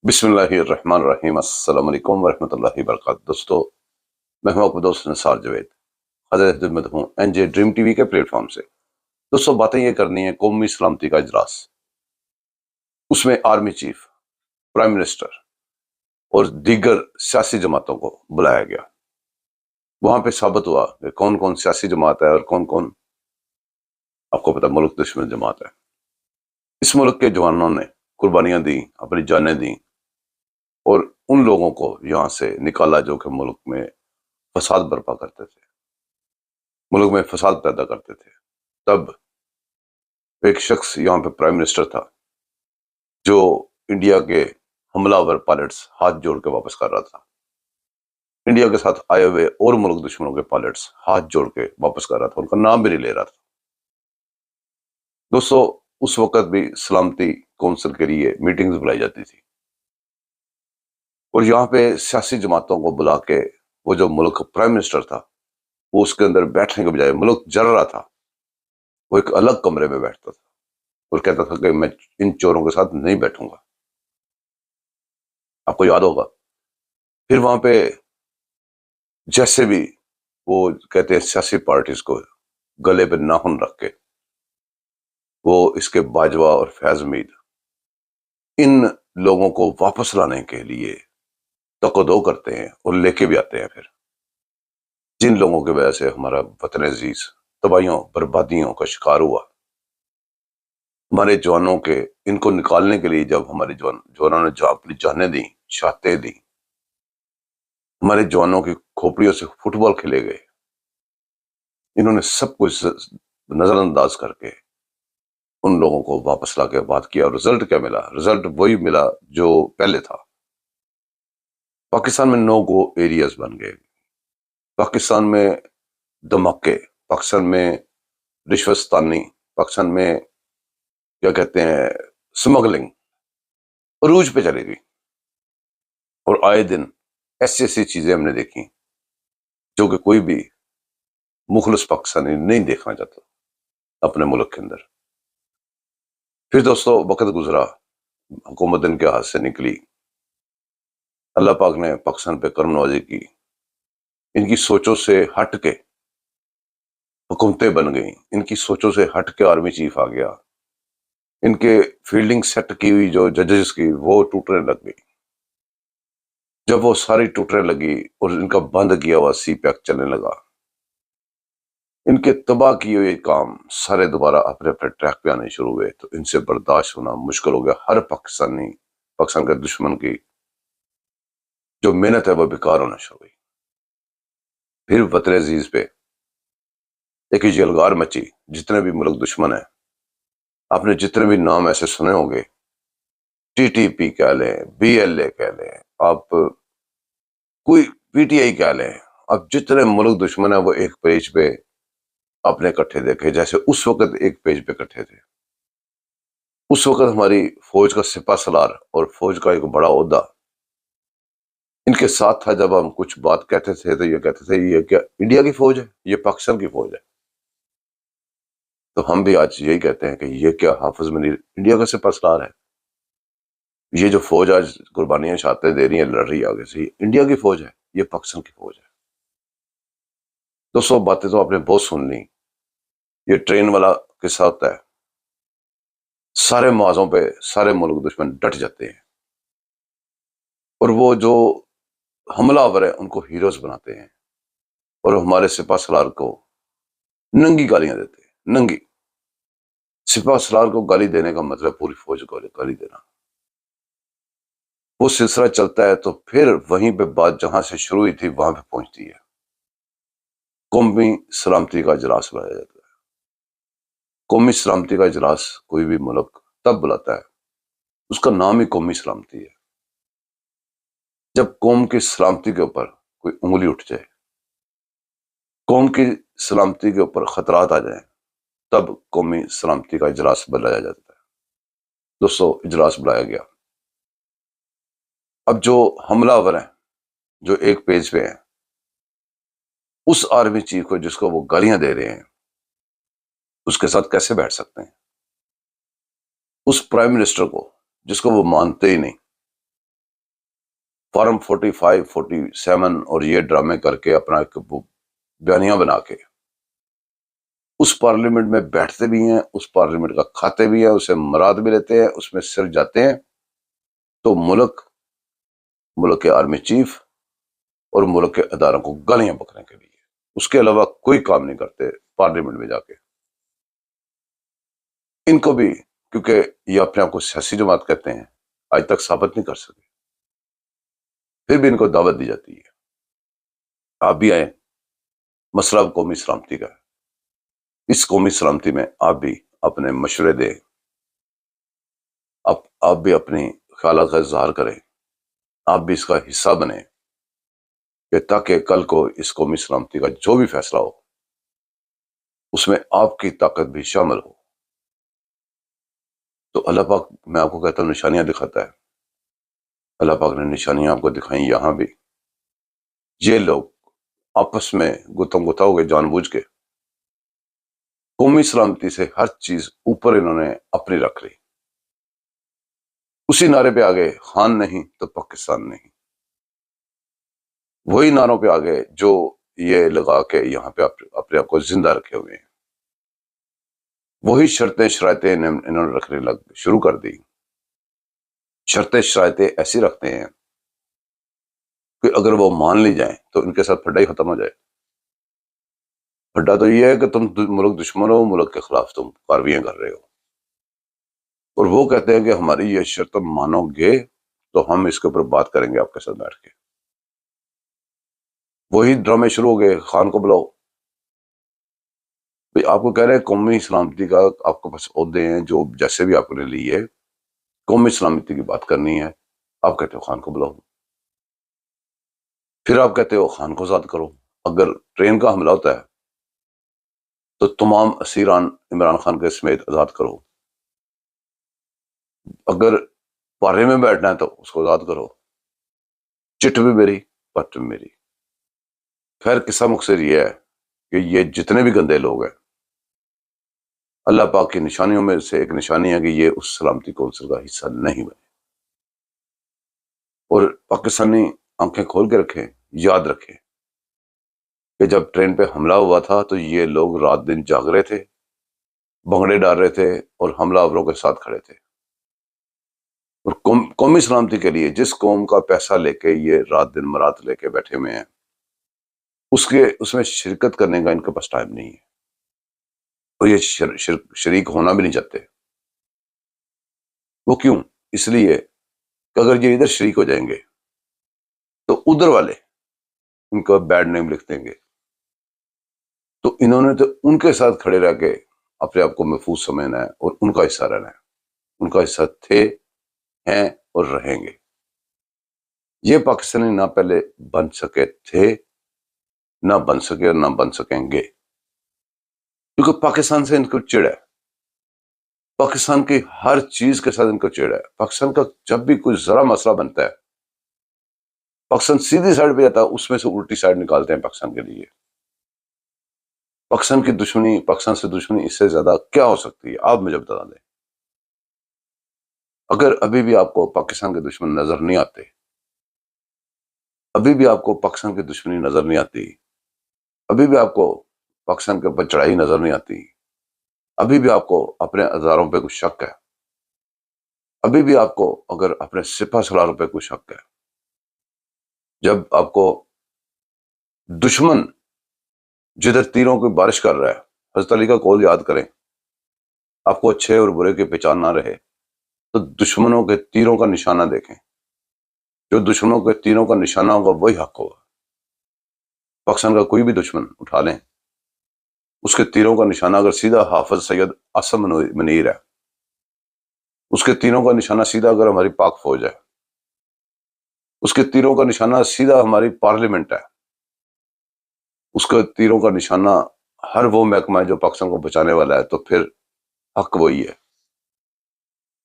بسم اللہ الرحمن الرحیم۔ السلام علیکم ورحمۃ اللہ وبرکاتہ۔ دوستو، میں ہوں آپ کا دوست نثار جاوید، حضرت خدمت ہوں این جے ڈریم ٹی وی کے پلیٹ فارم سے۔ دوستو، باتیں یہ کرنی ہے قومی سلامتی کا اجلاس۔ اس میں آرمی چیف، پرائم منسٹر اور دیگر سیاسی جماعتوں کو بلایا گیا۔ وہاں پہ ثابت ہوا کہ کون کون سیاسی جماعت ہے اور کون کون، آپ کو پتا، ملک دشمن جماعت ہے۔ اس ملک کے جوانوں نے قربانیاں دیں، اپنی جانیں دیں، اور ان لوگوں کو یہاں سے نکالا جو کہ ملک میں فساد برپا کرتے تھے، ملک میں فساد پیدا کرتے تھے۔ تب ایک شخص یہاں پہ پرائم منسٹر تھا جو انڈیا کے حملہ آور پائلٹس ہاتھ جوڑ کے واپس کر رہا تھا، انڈیا کے ساتھ آئے ہوئے اور ملک دشمنوں کے پائلٹس ہاتھ جوڑ کے واپس کر رہا تھا، ان کا نام بھی نہیں لے رہا تھا۔ دوستو، اس وقت بھی سلامتی کونسل کے لیے میٹنگز بلائی جاتی تھی، اور یہاں پہ سیاسی جماعتوں کو بلا کے وہ جو ملک پرائم منسٹر تھا، وہ اس کے اندر بیٹھنے کے بجائے، ملک جل رہا تھا، وہ ایک الگ کمرے میں بیٹھتا تھا اور کہتا تھا کہ میں ان چوروں کے ساتھ نہیں بیٹھوں گا۔ آپ کو یاد ہوگا، پھر وہاں پہ جیسے بھی وہ کہتے ہیں سیاسی پارٹیز کو گلے پہ ناخن رکھ کے، وہ اس کے باجوہ اور فیض امید ان لوگوں کو واپس لانے کے لیے تقدو کرتے ہیں اور لے کے بھی آتے ہیں، پھر جن لوگوں کی وجہ سے ہمارا وطن عزیز تباہیوں بربادیوں کا شکار ہوا۔ ہمارے جوانوں کے، ان کو نکالنے کے لیے جب ہمارے جوانوں نے اپنی جانیں دیں، شہادتیں دیں، ہمارے جوانوں کی کھوپڑیوں سے فٹ بال کھیلے گئے، انہوں نے سب کچھ نظر انداز کر کے ان لوگوں کو واپس لا کے بات کیا، اور رزلٹ کیا ملا؟ رزلٹ وہی ملا جو پہلے تھا۔ پاکستان میں نو گو ایریاز بن گئے، پاکستان میں دھماکے، پاکستان میں رشوت ستانی، پاکستان میں کیا کہتے ہیں سمگلنگ عروج پہ چلے گئی، اور آئے دن ایسی ایسی چیزیں ہم نے دیکھی جو کہ کوئی بھی مخلص پاکستانی نہیں دیکھنا چاہتا اپنے ملک کے اندر۔ پھر دوستو، وقت گزرا، حکومت ان کے ہاتھ سے نکلی، اللہ پاک نے پاکستان پہ کرم نوازی کی، ان کی سوچوں سے ہٹ کے حکومتیں بن گئیں، ان کی سوچوں سے ہٹ کے آرمی چیف آ گیا، ان کے فیلڈنگ سیٹ کی ہوئی جو ججز کی وہ ٹوٹنے لگ گئی۔ جب وہ ساری ٹوٹنے لگی اور ان کا بند کیا ہوا سی پیک چلنے لگا، ان کے تباہ کیے ہوئے کام سارے دوبارہ اپنے اپنے ٹریک پہ آنے شروع ہوئے، تو ان سے برداشت ہونا مشکل ہو گیا۔ ہر پاکستانی، پاکستان کے دشمن کی جو محنت ہے وہ بیکار ہونا شروع ہوئی۔ پھر وطن عزیز پہ ایک یلغار مچی، جتنے بھی ملک دشمن ہیں، آپ نے جتنے بھی نام ایسے سنے ہوں گے، ٹی ٹی پی کہہ لیں، بی ایل اے کہہ لیں، آپ کوئی پی ٹی آئی کہہ لیں، اب جتنے ملک دشمن ہیں وہ ایک پیج پہ آپ نے اکٹھے دیکھے، جیسے اس وقت ایک پیج پہ اکٹھے تھے۔ اس وقت ہماری فوج کا سپہ سالار اور فوج کا ایک بڑا عہدہ ان کے ساتھ تھا۔ جب ہم کچھ بات کہتے تھے تو یہ کہتے تھے یہ کیا انڈیا کی فوج ہے؟ یہ پاکستان کی فوج ہے۔ تو ہم بھی آج یہی کہتے ہیں کہ یہ کیا حافظ منیر انڈیا کا سپہ سالار ہے؟ یہ جو فوج آج قربانیاں شہادتیں دے رہی ہیں، لڑ رہی ہے آگے سے، یہ انڈیا کی فوج ہے؟ یہ پاکستان کی فوج ہے۔ دوستو، باتیں تو آپ نے بہت سن لی۔ یہ ٹرین والا قصہ ہوتا ہے، سارے موازوں پہ سارے ملک دشمن ڈٹ جاتے ہیں، اور وہ جو حملہ آور ہیں ان کو ہیروز بناتے ہیں، اور ہمارے سپہ سالار کو ننگی گالیاں دیتے ہیں۔ ننگی سپہ سالار کو گالی دینے کا مطلب پوری فوج کو گالی دینا۔ وہ سلسلہ چلتا ہے تو پھر وہیں پہ بات جہاں سے شروع ہوئی تھی وہاں پہ پہنچتی ہے۔ قومی سلامتی کا اجلاس بلایا جاتا ہے۔ قومی سلامتی کا اجلاس کوئی بھی ملک تب بلاتا ہے، اس کا نام ہی قومی سلامتی ہے، جب قوم کی سلامتی کے اوپر کوئی انگلی اٹھ جائے، قوم کی سلامتی کے اوپر خطرات آ جائیں، تب قومی سلامتی کا اجلاس بلایا جاتا ہے۔ دوستو، اجلاس بلایا گیا۔ اب جو حملہ آور ہیں، جو ایک پیج پہ ہیں، اس آرمی چیف کو جس کو وہ گالیاں دے رہے ہیں، اس کے ساتھ کیسے بیٹھ سکتے ہیں؟ اس پرائم منسٹر کو جس کو وہ مانتے ہی نہیں، فارم 45 47 اور یہ ڈرامے کر کے اپنا ایک بیانیہ بنا کے اس پارلیمنٹ میں بیٹھتے بھی ہیں، اس پارلیمنٹ کا کھاتے بھی ہیں، اسے مراد بھی لیتے ہیں، اس میں سر جاتے ہیں، تو ملک کے آرمی چیف اور ملک کے اداروں کو گالیاں بکنے کے لیے اس کے علاوہ کوئی کام نہیں کرتے پارلیمنٹ میں جا کے۔ ان کو بھی کیونکہ یہ اپنے آپ کو سیاسی جماعت کہتے ہیں، آج تک ثابت نہیں کر سکے، پھر بھی ان کو دعوت دی جاتی ہے، آپ بھی آئیں، مسئلہ قومی سلامتی کا ہے، اس قومی سلامتی میں آپ بھی اپنے مشورے دیں، آپ بھی اپنی خیالات کا اظہار کریں، آپ بھی اس کا حصہ بنیں، کہ تاکہ کل کو اس قومی سلامتی کا جو بھی فیصلہ ہو اس میں آپ کی طاقت بھی شامل ہو۔ تو اللہ پاک، میں آپ کو کہتا ہوں، نشانیاں دکھاتا ہے، اللہ پاک نے نشانیاں آپ کو دکھائیں یہاں بھی۔ یہ لوگ آپس میں گتم گتا ہو گئے جان بوجھ کے، قومی سلامتی سے ہر چیز اوپر انہوں نے اپنی رکھ لی، اسی نعرے پہ آگے، خان نہیں تو پاکستان نہیں، وہی نعروں پہ آگے جو یہ لگا کے یہاں پہ اپنے آپ کو زندہ رکھے ہوئے ہیں، وہی شرطیں شرائطیں انہوں نے رکھنے شروع کر دی۔ شرطیں شرائطیں ایسی رکھتے ہیں کہ اگر وہ مان لی جائیں تو ان کے ساتھ پھڈا ہی ختم ہو جائے۔ پھڈا تو یہ ہے کہ تم ملک دشمن ہو، ملک کے خلاف تم کاروائیاں کر رہے ہو، اور وہ کہتے ہیں کہ ہماری یہ شرط مانو گے تو ہم اس کے اوپر بات کریں گے آپ کے ساتھ بیٹھ کے۔ وہی ڈرامے شروع ہو گئے، خان کو بلاؤ بھئی، آپ کو کہہ رہے ہیں قومی سلامتی کا آپ کے پاس عہدے ہیں جو جیسے بھی آپ نے لیے، قومی سلامتی کی بات کرنی ہے، آپ کہتے ہو خان کو بلاؤ، پھر آپ کہتے ہو خان کو آزاد کرو۔ اگر ٹرین کا حملہ ہوتا ہے تو تمام اسیران عمران خان کے سمیت آزاد کرو، اگر پارے میں بیٹھنا ہے تو اس کو آزاد کرو، چٹ بھی میری پٹ بھی میری۔ خیر قصہ مختصر یہ ہے کہ یہ جتنے بھی گندے لوگ ہیں، اللہ پاک کی نشانیوں میں سے ایک نشانی ہے کہ یہ اس سلامتی کونسل کا حصہ نہیں بنے، اور پاکستانی آنکھیں کھول کے رکھیں، یاد رکھیں کہ جب ٹرین پہ حملہ ہوا تھا تو یہ لوگ رات دن جاگ رہے تھے، بھنگڑے ڈال رہے تھے اور حملہ آوروں کے ساتھ کھڑے تھے، اور قومی سلامتی کے لیے جس قوم کا پیسہ لے کے یہ رات دن مراد لے کے بیٹھے ہوئے ہیں، اس میں شرکت کرنے کا ان کے پاس ٹائم نہیں ہے، اور یہ شریک ہونا بھی نہیں چاہتے۔ وہ کیوں؟ اس لیے کہ اگر یہ ادھر شریک ہو جائیں گے تو ادھر والے ان کا بیڈ نیم لکھ دیں گے، تو انہوں نے تو ان کے ساتھ کھڑے رہ کے اپنے آپ کو محفوظ سمجھنا ہے اور ان کا حصہ رہنا ہے، ان کا حصہ تھے، ہیں اور رہیں گے۔ یہ پاکستانی نہ پہلے بن سکے تھے، نہ بن سکے اور نہ بن سکیں گے، کیونکہ پاکستان سے ان کو چڑ ہے، پاکستان کی ہر چیز کے ساتھ ان کو چڑ ہے۔ پاکستان کا جب بھی کوئی ذرا مسئلہ بنتا ہے، پاکستان سیدھی سائڈ پہ جاتا ہے، اس میں سے الٹی سائڈ نکالتے ہیں پاکستان کے لیے۔ پاکستان کی دشمنی، پاکستان سے دشمنی اس سے زیادہ کیا ہو سکتی ہے؟ آپ مجھے بتا دیں۔ اگر ابھی بھی آپ کو پاکستان کے دشمن نظر نہیں آتے، ابھی بھی آپ کو پاکستان کی دشمنی نظر نہیں آتی، ابھی بھی آپ کو پاکستان کے اوپر چڑھائی نظر نہیں آتی، ابھی بھی آپ کو اپنے اداروں پہ کچھ شک ہے، ابھی بھی آپ کو اگر اپنے سپہ سالاروں پہ کچھ شک ہے، جب آپ کو دشمن جدھر تیروں کی بارش کر رہا ہے، حضرت علی کا قول یاد کریں، آپ کو اچھے اور برے کی پہچان نہ رہے تو دشمنوں کے تیروں کا نشانہ دیکھیں، جو دشمنوں کے تیروں کا نشانہ ہوگا وہی حق ہوگا۔ پاکستان کا کوئی بھی دشمن اٹھا لیں، اس کے تیروں کا نشانہ اگر سیدھا حافظ سید عاصم منیر ہے، اس کے تیروں کا نشانہ سیدھا اگر ہماری پاک فوج ہے، اس کے تیروں کا نشانہ سیدھا ہماری پارلیمنٹ ہے، اس کے تیروں کا نشانہ ہر وہ محکمہ ہے جو پاکستان کو بچانے والا ہے، تو پھر حق وہی ہے۔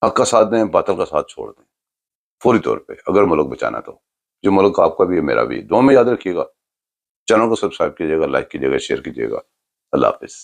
حق کا ساتھ دیں، باطل کا ساتھ چھوڑ دیں، فوری طور پہ، اگر ملک بچانا تو۔ جو ملک آپ کا بھی ہے، میرا بھی، دعا میں یاد رکھیے گا۔ چینل کو سبسکرائب کیجیے گا، لائک کیجیے گا، شیئر کیجیے گا۔ اللہ حافظ۔